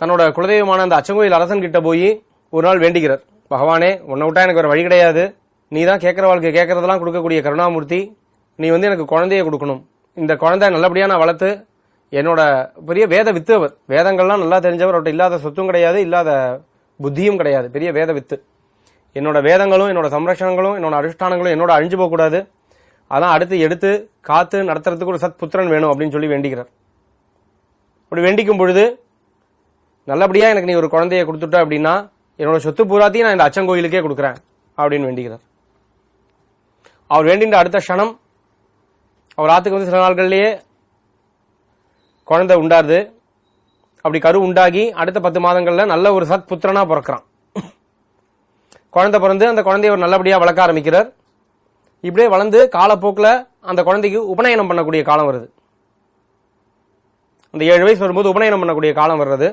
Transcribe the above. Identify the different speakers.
Speaker 1: தன்னோட குலதெய்வமான அந்த அச்சங்கோயில் அரசன் கிட்ட போய் ஒரு நாள் வேண்டிக்கிறார். பகவானே, உன்னை விட்டா எனக்கு வேற வழி கிடையாது. நீ தான் கேட்கிற வாழ்க்கை கேட்கறதெல்லாம் கொடுக்கக்கூடிய கருணாமூர்த்தி. நீ எனக்கு குழந்தைய கொடுக்கணும். இந்த குழந்தை நல்லபடியா நான் வளர்த்து என்னோட பெரிய வேத வித்து. அவர் வேதங்கள்லாம் நல்லா தெரிஞ்சவர். அவர்கிட்ட இல்லாத சொத்தும் கிடையாது, இல்லாத புத்தியும் கிடையாது. பெரிய வேத வித்து. என்னோட வேதங்களும் என்னோட சம்ரட்சணங்களும் என்னோட அனுஷ்டானங்களும் என்னோட அழிஞ்சு போக கூடாது. அதான் அடுத்து எடுத்து காத்து நடத்துறதுக்கு ஒரு சத் புத்திரன் வேணும் அப்படின்னு சொல்லி வேண்டிக்கிறார். அப்படி வேண்டிக்கும் பொழுது நல்லபடியா எனக்கு நீ ஒரு குழந்தைய கொடுத்துட்ட அப்படின்னா என்னோட சொத்து பூராத்தையும் நான் இந்த அச்சங்கோயிலுக்கே கொடுக்குறேன் அப்படின்னு வேண்டிக்கிறார். அவர் வேண்டின்ற அடுத்த க்ஷணம் அவர் ஆத்துக்கு சில நாட்கள்லயே குழந்தை உண்டாருது. அப்படி கரு உண்டாகி அடுத்த 10 மாதங்கள்ல நல்ல ஒரு சத் புத்திரனா பிறக்கிறான். குழந்தை பிறந்து அந்த குழந்தைய ஒரு நல்லபடியா வளர்க்க ஆரம்பிக்கிறார். இப்படியே வளர்ந்து காலப்போக்கில் அந்த குழந்தைக்கு உபநயனம் பண்ணக்கூடிய காலம் வருது. அந்த 7 வயசு வரும்போது உபநயனம் பண்ணக்கூடிய காலம் வர்றது.